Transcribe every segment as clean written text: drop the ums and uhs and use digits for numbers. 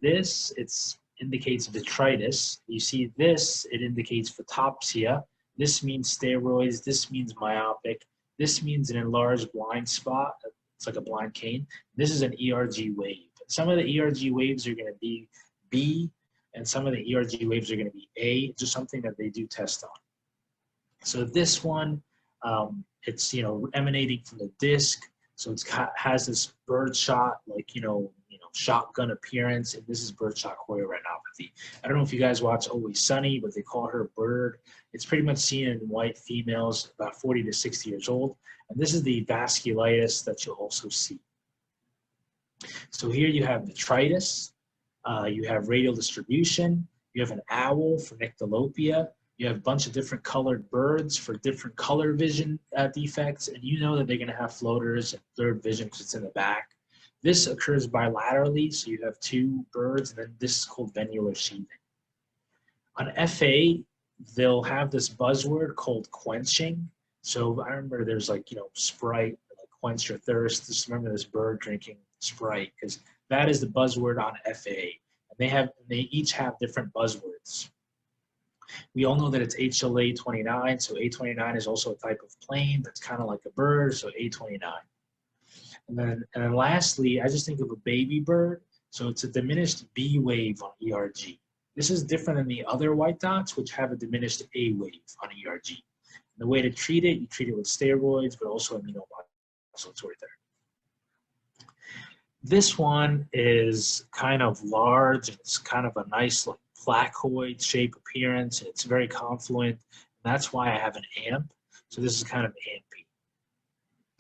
this, it indicates vitritis. You see this, it indicates photopsia. This means steroids. This means myopic. This means an enlarged blind spot. It's like a blind cane. This is an ERG wave. Some of the ERG waves are going to be B, and some of the ERG waves are going to be A, just something that they do test on. So this one, it's, you know, emanating from the disc. So it has this birdshot, like, shotgun appearance, and this is Birdshot Chorioretinopathy. I don't know if you guys watch Always Sunny, but they call her Bird. It's pretty much seen in white females about 40 to 60 years old. And this is the vasculitis that you'll also see. So here you have vitritis, you have radial distribution, you have an owl for nyctalopia, you have a bunch of different colored birds for different color vision defects, and you know that they're going to have floaters and third vision because it's in the back. This occurs bilaterally, so you have two birds, and then this is called venular sheathing. On FA, they'll have this buzzword called quenching. So I remember there's like, Sprite, like quench your thirst. Just remember this bird drinking Sprite, because that is the buzzword on FA. And they each have different buzzwords. We all know that it's HLA29, so A29 is also a type of plane that's kind of like a bird, so A29. And then lastly, I just think of a baby bird. So it's a diminished B wave on ERG. This is different than the other white dots, which have a diminished A wave on ERG. And the way to treat it, you treat it with steroids, but also immunomodulatory therapy. This one is kind of large. It's kind of a nice like placoid shape appearance. It's very confluent. And that's why I have an AMP. So this is kind of AMPPE.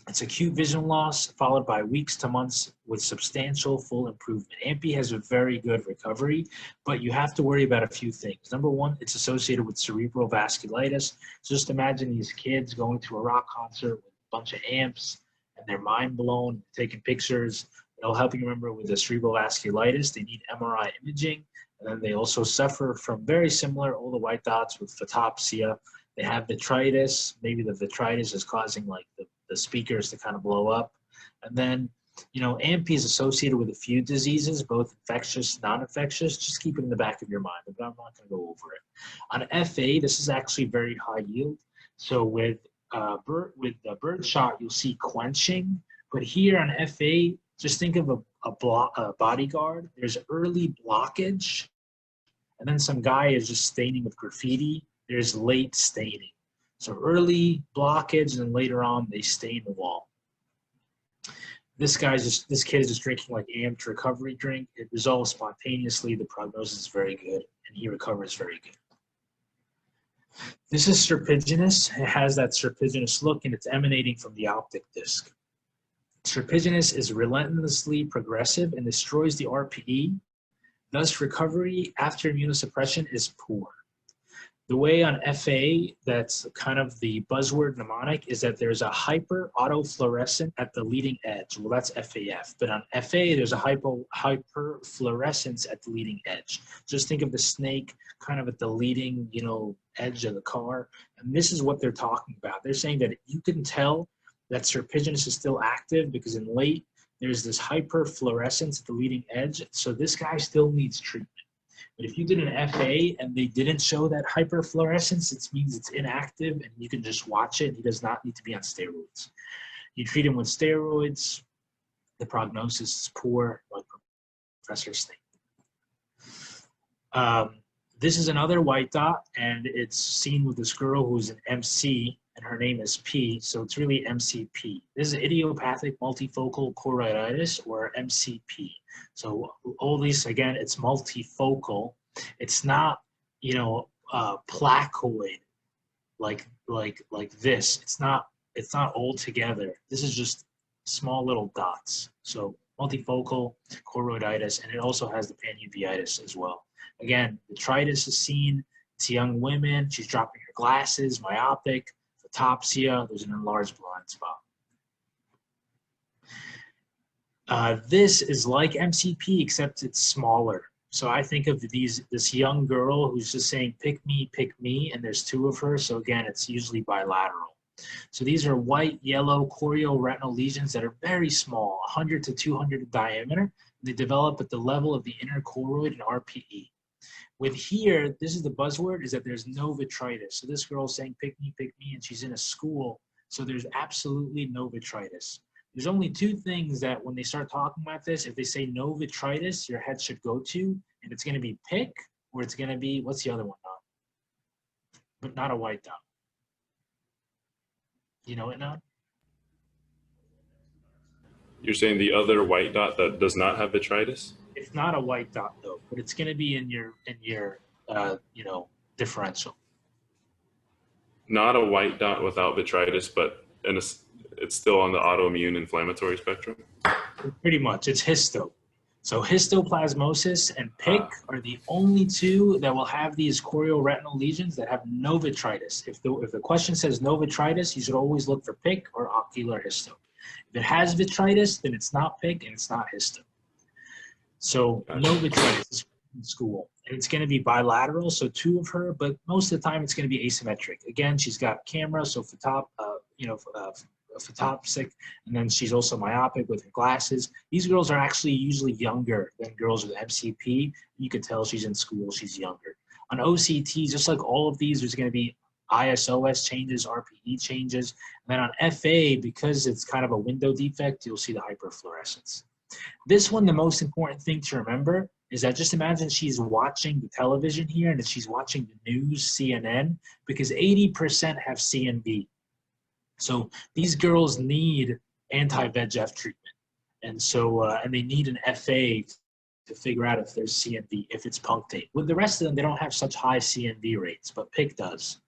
It's acute vision loss followed by weeks to months with substantial full improvement. AMPPE has a very good recovery, but you have to worry about a few things. Number one, it's associated with cerebral vasculitis. So just imagine these kids going to a rock concert with a bunch of amps and they're mind blown, taking pictures. It'll help you remember with the cerebral vasculitis, they need MRI imaging. And then they also suffer from very similar, all the white dots with photopsia. They have vitritis. Maybe the vitritis is causing like the speakers to kind of blow up. And then, AMPPE is associated with a few diseases, both infectious, non-infectious. Just keep it in the back of your mind, but I'm not going to go over it. On FA, this is actually very high yield. So with the birdshot, you'll see quenching. But here on FA, just think of a bodyguard. There's early blockage, and then some guy is just staining with graffiti. There's late staining. So early blockage, and then later on they stain the wall. This kid is just drinking like amped recovery drink. It resolves spontaneously. The prognosis is very good, and he recovers very good. This is serpiginous. It has that serpiginous look, and it's emanating from the optic disc. Serpiginous is relentlessly progressive and destroys the RPE. Thus, recovery after immunosuppression is poor. The way on FA, that's kind of the buzzword mnemonic, is that there's a hyper autofluorescent at the leading edge. Well, that's FAF. But on FA, there's a hyperfluorescence at the leading edge. Just think of the snake kind of at the leading, edge of the car. And this is what they're talking about. They're saying that you can tell that serpiginous is still active because in late, there's this hyperfluorescence at the leading edge. So this guy still needs treatment. But if you did an FA and they didn't show that hyperfluorescence, it means it's inactive and you can just watch it. He does not need to be on steroids. You treat him with steroids, the prognosis is poor, like Professor Snake. This is another white dot, and it's seen with this girl who's an MC, and her name is P, so it's really MCP. This is Idiopathic Multifocal Choroiditis, or MCP. So all these, again, it's multifocal. It's not, placoid like this. It's not all together. This is just small little dots. So multifocal choroiditis, and it also has the panuveitis as well. Again, vitritis is seen. It's young women. She's dropping her glasses, myopic, photopsia. There's an enlarged blind spot. This is like MCP, except it's smaller. So I think of this young girl who's just saying, pick me, and there's two of her. So again, it's usually bilateral. So these are white, yellow chorioretinal lesions that are very small, 100 to 200 in diameter. They develop at the level of the inner choroid and RPE. With here, this is the buzzword, is that there's no vitritis. So this girl's saying, pick me, and she's in a school. So there's absolutely no vitritis. There's only two things that when they start talking about this, if they say no vitritis, your head should go to, and it's going to be pick, or it's going to be, what's the other one? But not a white dot. You know it now? You're saying the other white dot that does not have vitritis? It's not a white dot though, but it's going to be in your differential. Not a white dot without vitritis, but it's still on the autoimmune inflammatory spectrum? Pretty much. It's histo. So histoplasmosis and PIC are the only two that will have these chorioretinal lesions that have no vitritis. If the question says no vitritis, you should always look for PIC or ocular histo. If it has vitritis, then it's not PIC and it's not histo. So no vitritis in school. And it's going to be bilateral, so two of her, but most of the time it's going to be asymmetric. Again, she's got camera, so photopsic, and then she's also myopic with her glasses. These girls are actually usually younger than girls with MCP. You could tell she's in school, she's younger. On OCT, just like all of these, there's going to be ISOS changes, RPE changes. And then on FA, because it's kind of a window defect, you'll see the hyperfluorescence. This one, the most important thing to remember is that just imagine she's watching the television here and that she's watching the news, CNN, because 80% have CNV. So these girls need anti-VEGF treatment. And so, and they need an FA to figure out if there's CNV, if it's punctate. With the rest of them, they don't have such high CNV rates, but PIC does.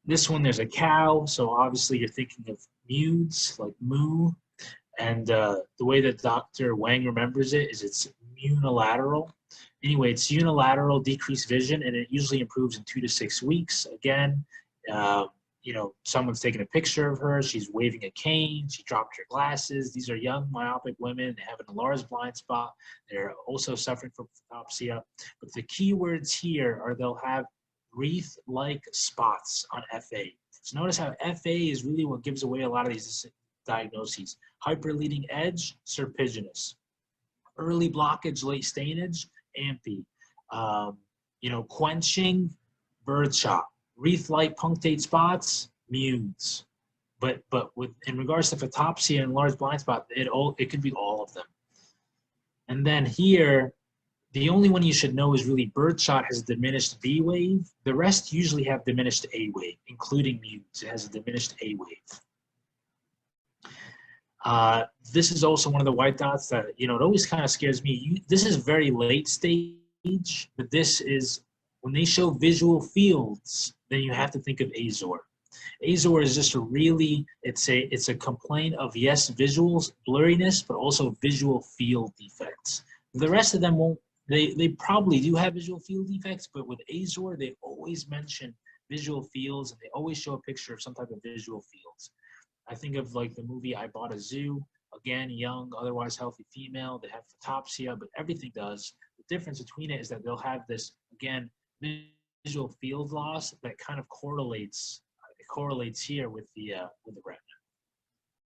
This one, there's a cow. So obviously you're thinking of mudes, like moo. And the way that Dr. Wang remembers it is it's unilateral. Anyway, it's unilateral, decreased vision, and it usually improves in 2 to 6 weeks. Again, someone's taking a picture of her. She's waving a cane. She dropped her glasses. These are young myopic women. They have an enlarged blind spot. They're also suffering from photopsia. But the key words here are they'll have wreath-like spots on FA. So notice how FA is really what gives away a lot of these diagnoses. Hyperleading edge, serpiginous. Early blockage, late stainage, AMPPE. Quenching, birdshot. Wreath-like punctate spots, mudes. But in regards to photopsia and large blind spot, it could be all of them. And then here, the only one you should know is really birdshot has diminished V wave. The rest usually have diminished A wave, including mudes. It has a diminished A wave. This is also one of the white dots that, it always kind of scares me. This is very late stage, but this is, when they show visual fields, then you have to think of AZOOR. AZOOR is just it's a complaint of, yes, visuals, blurriness, but also visual field defects. The rest of them won't, they probably do have visual field defects, but with AZOOR, they always mention visual fields, and they always show a picture of some type of visual fields. I think of like the movie I Bought a Zoo, again, young, otherwise healthy female, they have photopsia, but everything does. The difference between it is that they'll have this, again, visual field loss that kind of correlates here with the retina.